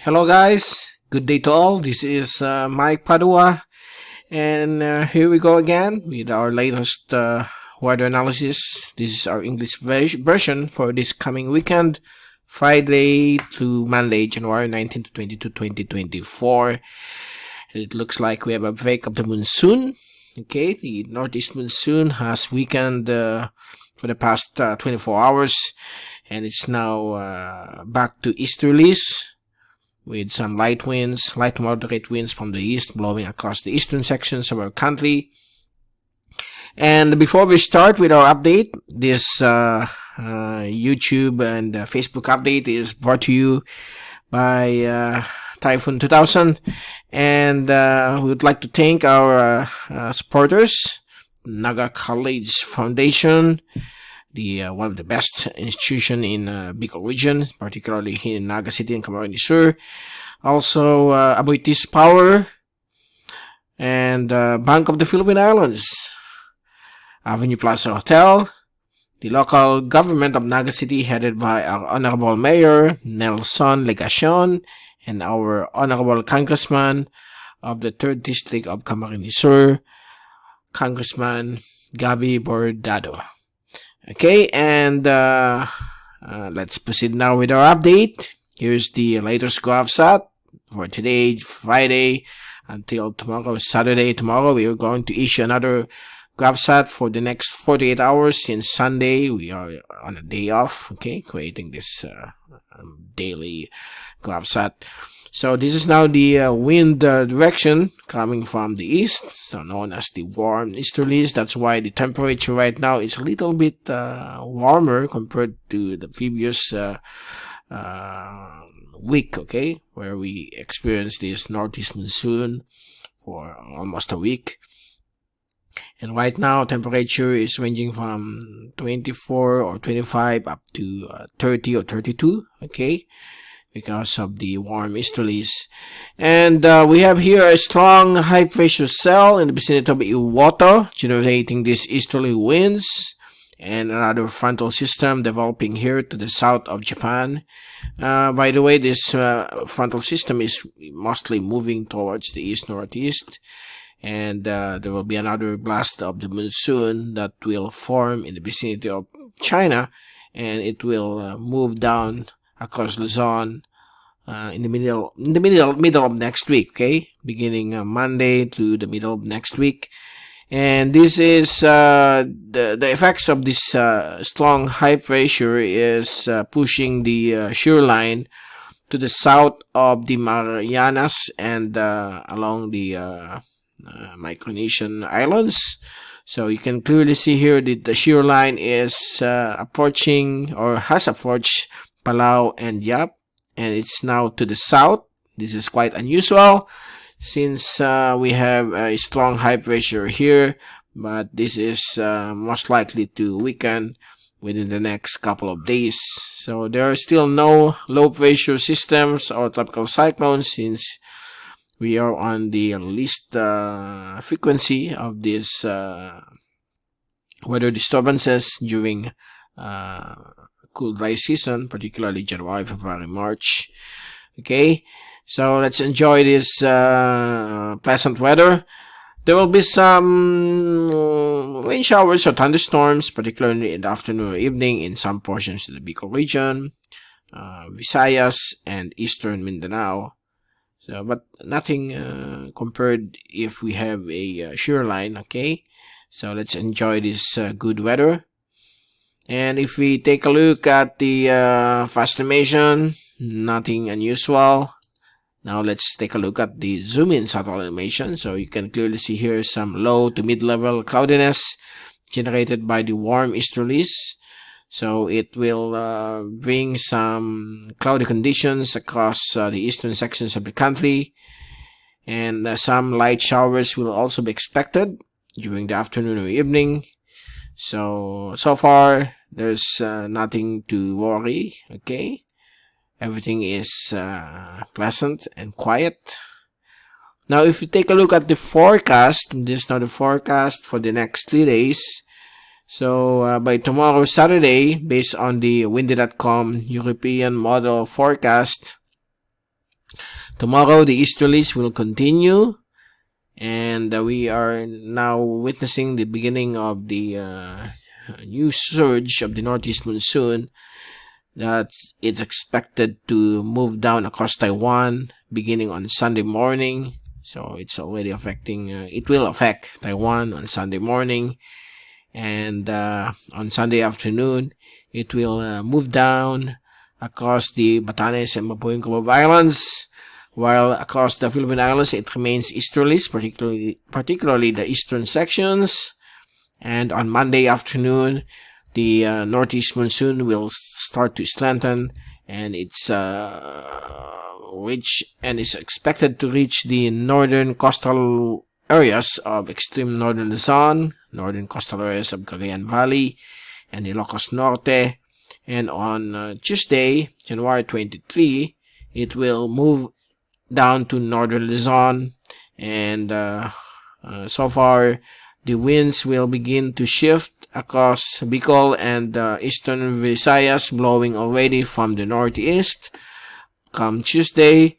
Hello guys, good day to all. This is Mike Padua, and here we go again with our latest weather analysis. This is our English version for this coming weekend, Friday to Monday, January 19 to 22, 2024. It looks like we have a break of the monsoon. Okay, the Northeast Monsoon has weakened for the past 24 hours, and it's now back to Easterlies, with some light to moderate winds from the east blowing across the eastern sections of our country. And before we start with our update, this YouTube and Facebook update is brought to you by Typhoon2000, and we would like to thank our supporters, Naga College Foundation, the one of the best institution in Bicol region, particularly here in Naga City and Camarines Sur. Also, Aboitiz Power and Bank of the Philippine Islands, Avenue Plaza Hotel, the local government of Naga City headed by our Honorable Mayor Nelson Legacion and our Honorable Congressman of the 3rd District of Camarines Sur, Congressman Gabi Bordado. Okay, and let's proceed now with our update. Here's the latest GovSat for today, Friday, until tomorrow, Saturday. Tomorrow, we are going to issue another GovSat for the next 48 hours. Since Sunday, we are on a day off, okay, creating this daily GovSat. So this is now the wind direction coming from the east, so known as the warm easterlies. That's why the temperature right now is a little bit warmer compared to the previous week, okay, where we experienced this northeast monsoon for almost a week. And right now, temperature is ranging from 24 or 25 up to 30 or 32, okay, because of the warm easterlies. And we have here a strong high pressure cell in the vicinity of Iwato, generating these easterly winds, and another frontal system developing here to the south of Japan. By the way, this frontal system is mostly moving towards the east-northeast, and there will be another blast of the monsoon that will form in the vicinity of China, and it will move down across Luzon in the middle of next week, okay, beginning Monday to the middle of next week. And this is the effects of this strong high pressure is pushing the shear line to the south of the Marianas and along the Micronesian Islands. So you can clearly see here that the shear line is approaching or has approached Palau and Yap, and it's now to the south. This is quite unusual since we have a strong high pressure here, but this is most likely to weaken within the next couple of days. So there are still no low pressure systems or tropical cyclones since we are on the least frequency of these weather disturbances during cool dry season, particularly January, February, March. Okay, so let's enjoy this pleasant weather. There will be some rain showers or thunderstorms, particularly in the afternoon or evening in some portions of the Bicol region, Visayas, and eastern Mindanao. So, but nothing compared if we have a shear line, okay? So let's enjoy this good weather. And if we take a look at the fast animation, nothing unusual. Now let's take a look at the zoom in satellite animation. So you can clearly see here some low to mid-level cloudiness generated by the warm easterlies. So it will bring some cloudy conditions across the eastern sections of the country, and some light showers will also be expected during the afternoon or evening. So far there's nothing to worry, okay? Everything is pleasant and quiet. Now if you take a look at the forecast, this is now the forecast for the next 3 days. So by tomorrow, Saturday, based on the windy.com European model forecast, Tomorrow, the Easterlies will continue, and we are now witnessing the beginning of the new surge of the Northeast Monsoon that it's expected to move down across Taiwan beginning on Sunday morning. So it's already affecting, it will affect Taiwan on Sunday morning, and on Sunday afternoon, it will move down across the Batanes and Mabuhay Cubao Islands, while across the Philippine Islands, it remains easterlies, particularly the eastern sections. And on Monday afternoon, the Northeast Monsoon will start to strengthen, and it's is expected to reach the northern coastal areas of extreme northern Luzon, northern coastal areas of Cagayan Valley, and Ilocos Norte. And on Tuesday, January 23, it will move down to northern Luzon, and so far the winds will begin to shift across Bicol and eastern Visayas, blowing already from the northeast come Tuesday,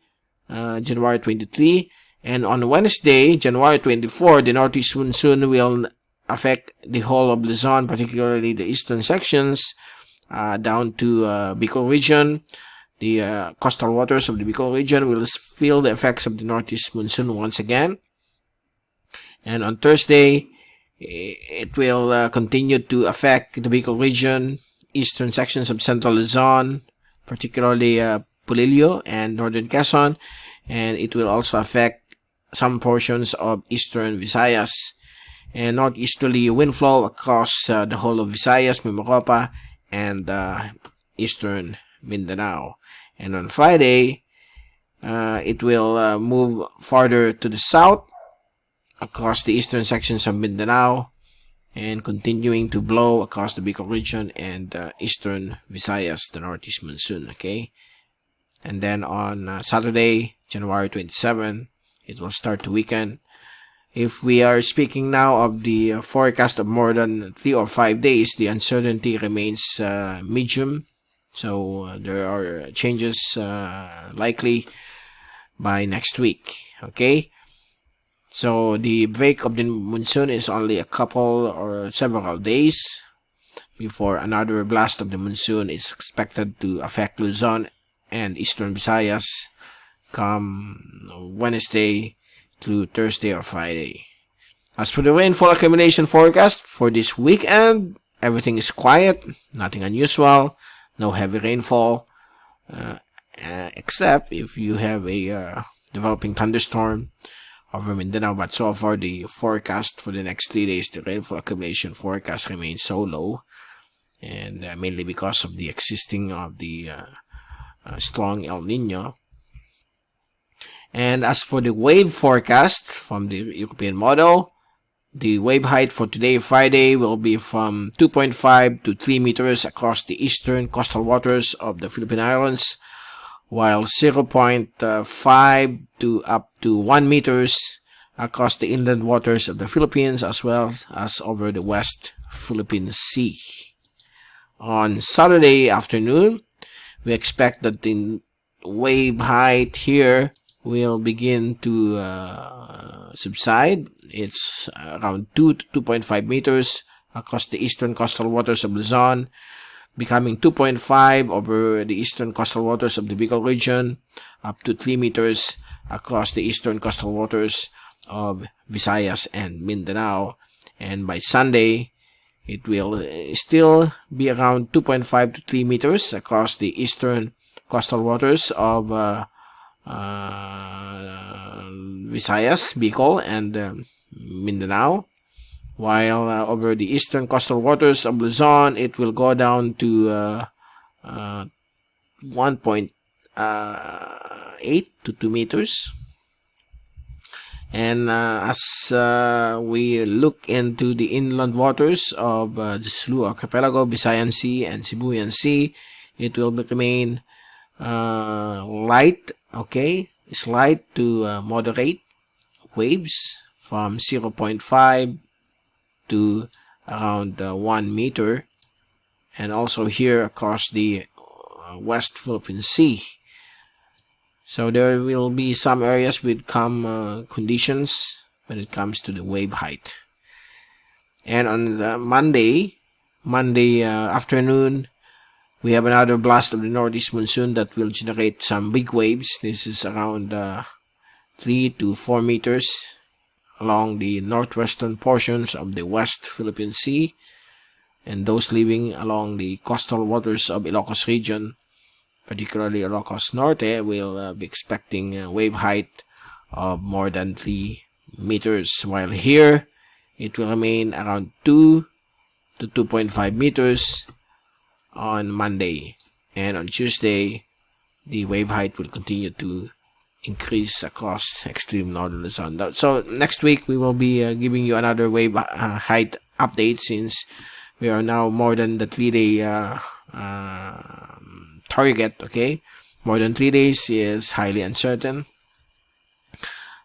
January 23. And on Wednesday, January 24, the Northeast Monsoon will affect the whole of Luzon, particularly the eastern sections, down to Bicol region. The coastal waters of the Bicol region will feel the effects of the Northeast Monsoon once again. And on Thursday, it will continue to affect the Bicol region, eastern sections of central Luzon, particularly Pulilio and northern Quezon, and it will also affect some portions of eastern Visayas, and northeasterly wind flow across the whole of Visayas, Mimaropa, and eastern Mindanao. And on Friday, it will move farther to the south across the eastern sections of Mindanao, and continuing to blow across the Bicol region and eastern Visayas, the Northeast Monsoon. Okay, and then on Saturday, January 27, it will start to weaken. If we are speaking now of the forecast of more than 3 or 5 days, the uncertainty remains medium. So there are changes likely by next week. Okay. So the break of the monsoon is only a couple or several days before another blast of the monsoon is expected to affect Luzon and eastern Visayas come Wednesday through Thursday or Friday. As for the rainfall accumulation forecast for this weekend, everything is quiet, nothing unusual, no heavy rainfall, except if you have a developing thunderstorm over Mindanao. But so far, the forecast for the next 3 days, the rainfall accumulation forecast remains so low, and mainly because of the existing of the strong El Niño. And as for the wave forecast from the European model, the wave height for today, Friday, will be from 2.5 to 3 meters across the eastern coastal waters of the Philippine Islands, while 0.5 to up to 1 meters across the inland waters of the Philippines, as well as over the West Philippine Sea. On Saturday afternoon, we expect that the wave height here will begin to subside. It's around 2 to 2.5 meters across the eastern coastal waters of Luzon, becoming 2.5 over the eastern coastal waters of the Bicol region, up to 3 meters across the eastern coastal waters of Visayas and Mindanao. And by Sunday, it will still be around 2.5 to 3 meters across the eastern coastal waters of Visayas, Bicol, and Mindanao. While over the eastern coastal waters of Luzon, it will go down to 1.8 to 2 meters. And as we look into the inland waters of the Sulu Archipelago, Visayan Sea, and Sibuyan Sea, it will remain light, okay, slight to moderate waves from 0.5 to around 1 meter, and also here across the West Philippine Sea. So there will be some areas with calm conditions when it comes to the wave height. And on the Monday afternoon, we have another blast of the Northeast Monsoon that will generate some big waves. This is around 3 to 4 meters along the northwestern portions of the West Philippine Sea, and those living along the coastal waters of Ilocos region, particularly Ilocos Norte, will be expecting a wave height of more than 3 meters, while here it will remain around 2 to 2.5 meters on Monday. And on Tuesday, the wave height will continue to increase across extreme northern Luzon. So next week we will be giving you another wave height update, since we are now more than the 3-day target. Okay, more than 3 days is highly uncertain.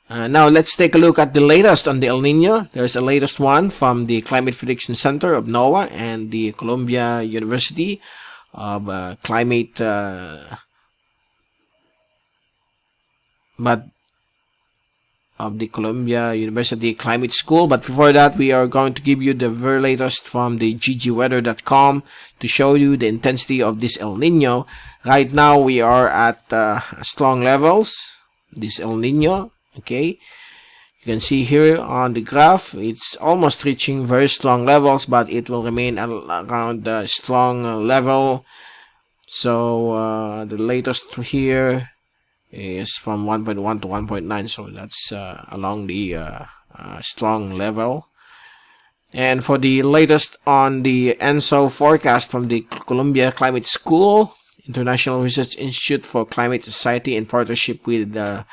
Now let's take a look at the latest on the El Nino. There's a latest one from the Climate Prediction Center of NOAA and the Columbia University of Climate of the Columbia University Climate School. But before that, we are going to give you the very latest from the ggweather.com to show you the intensity of this El Nino. Right now we are at strong levels, this El Nino. Okay, you can see here on the graph, it's almost reaching very strong levels, but it will remain around the strong level. So the latest here is from 1.1 to 1.9, so that's along the strong level. And for the latest on the ENSO forecast from the Columbia Climate School, International Research Institute for Climate Society, in partnership with the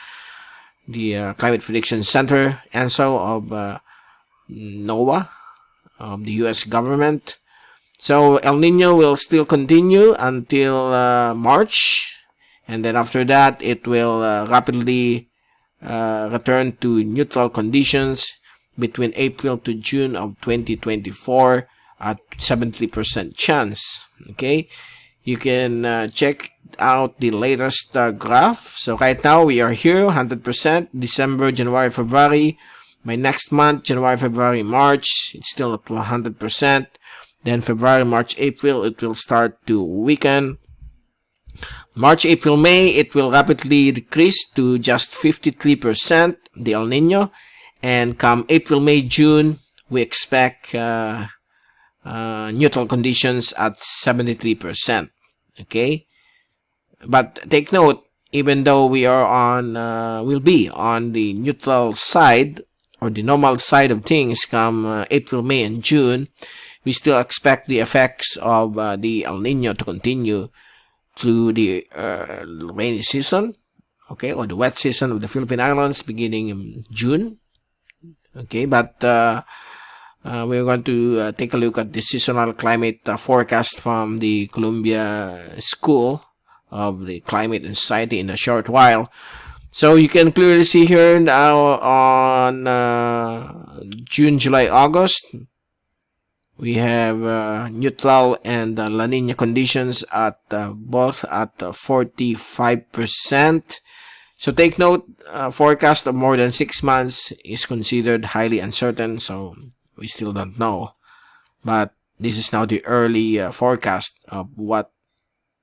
Climate Prediction Center, ENSO, of NOAA, of the US government. So El Nino will still continue until March, and then after that it will rapidly return to neutral conditions between April to June of 2024 at 70% chance. Okay, you can check out the latest graph. So right now we are here 100%, December, January, February. By next month, January, February, March, it's still at 100%. Then February, March, April, it will start to weaken. March, April, May, it will rapidly decrease to just 53%, the El Nino. And come April, May, June, we expect neutral conditions at 73%. Okay, but take note, even though we are on, will be on the neutral side or the normal side of things come April, May, and June, we still expect the effects of the El Nino to continue through the rainy season, okay, or the wet season of the Philippine Islands beginning in June. Okay, but we're going to take a look at the seasonal climate forecast from the Columbia School of the Climate and Society in a short while. So you can clearly see here now on June, July, August, we have neutral and La Nina conditions at both at 45%. So take note, forecast of more than 6 months is considered highly uncertain, so we still don't know. But this is now the early forecast of what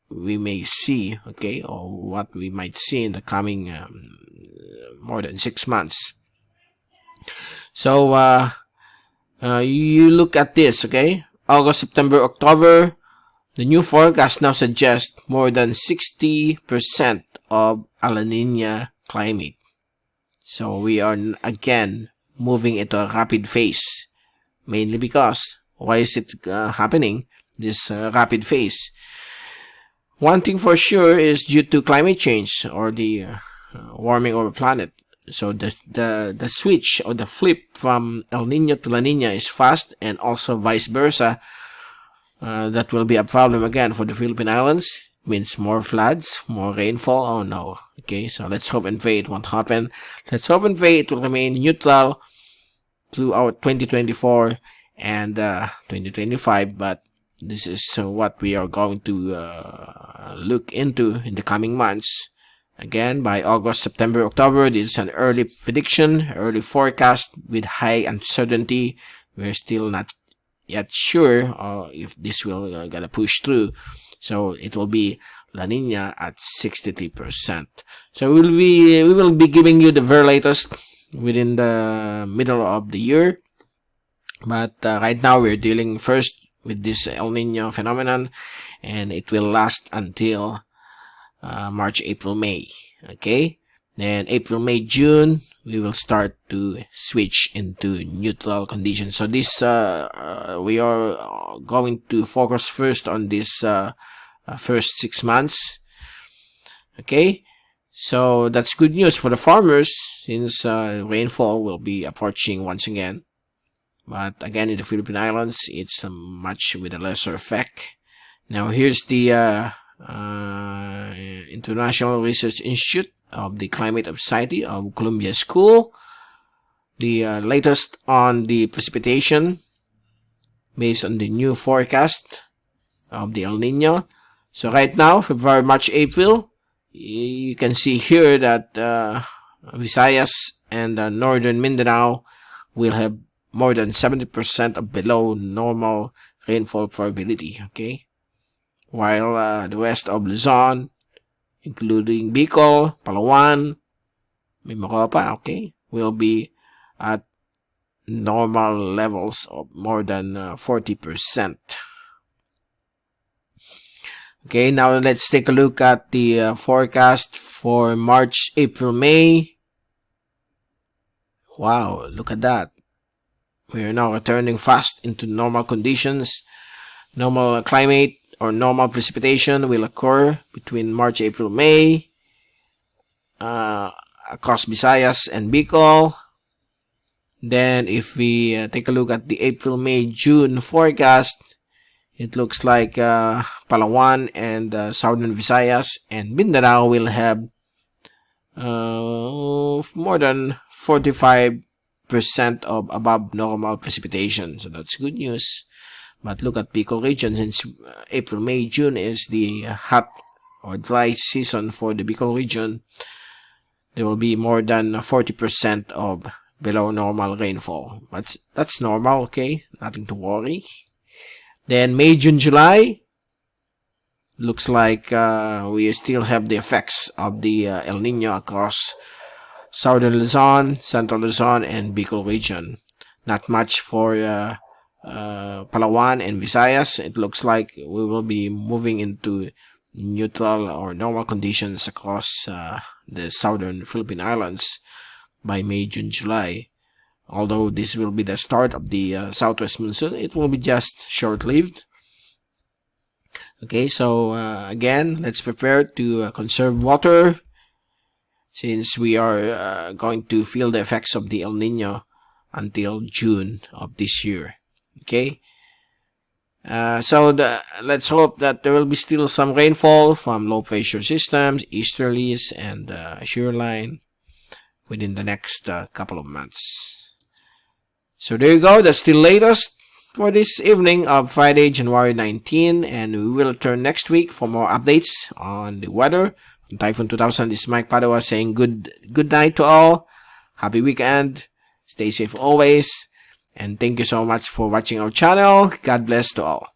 we may see, okay, or what we might see in the coming more than 6 months. So you look at this, okay, August, September, October, the new forecast now suggests more than 60% of a La Nina climate. So we are again moving into a rapid phase, mainly because, why is it happening, this rapid phase? One thing for sure is due to climate change, or the warming of the planet. So the switch or the flip from El Nino to La Nina is fast, and also vice versa. That will be a problem again for the Philippine Islands. Means more floods, more rainfall. Oh no. Okay, so let's hope and pray it won't happen. Let's hope and pray it will remain neutral throughout 2024 and 2025. But this is what we are going to look into in the coming months. Again, by August, September, October, this is an early prediction, early forecast with high uncertainty. We're still not yet sure if this will gonna push through. So it will be La Nina at 63%. So we will be giving you the very latest within the middle of the year. But right now we're dealing first with this El Nino phenomenon, and it will last until March, April, May. Okay, then April, May, June, we will start to switch into neutral conditions. So this we are going to focus first on this first 6 months. Okay, so that's good news for the farmers, since rainfall will be approaching once again. But again, in the Philippine Islands, it's much with a lesser effect. Now here's the International Research Institute of the Climate Society of Columbia School. The latest on the precipitation based on the new forecast of the El Nino. So right now, February, March, April, you can see here that Visayas and Northern Mindanao will have more than 70% of below normal rainfall probability. Okay, while the west of Luzon, including Bicol, Palawan, Mimaropa, okay, will be at normal levels of more than 40%. Okay, now let's take a look at the forecast for March, April, May. Wow, look at that. We are now returning fast into normal conditions. Normal climate or normal precipitation will occur between March, April, May across Visayas and Bicol. Then if we take a look at the April, May, June forecast, it looks like Palawan and Southern Visayas and Mindanao will have more than 45% of above normal precipitation. So that's good news. But look at Bicol region, since April, May, June is the hot or dry season for the Bicol region. There will be more than 40% of below normal rainfall. But that's normal, okay? Nothing to worry. Then May, June, July, looks like we still have the effects of the El Nino across Southern Luzon, Central Luzon, and Bicol region. Not much for Palawan and Visayas. It looks like we will be moving into neutral or normal conditions across the southern Philippine Islands by May, June, July. Although this will be the start of the southwest monsoon, it will be just short-lived. Okay, so again, let's prepare to conserve water, since we are going to feel the effects of the El Nino until June of this year. Okay, so let's hope that there will be still some rainfall from low pressure systems, Easterlies, and shoreline within the next couple of months. So there you go. That's the latest for this evening of Friday, January 19, and we will return next week for more updates on the weather. Typhoon 2000 is Mike Padua saying good night to all. Happy weekend. Stay safe always. And thank you so much for watching our channel. God bless to all.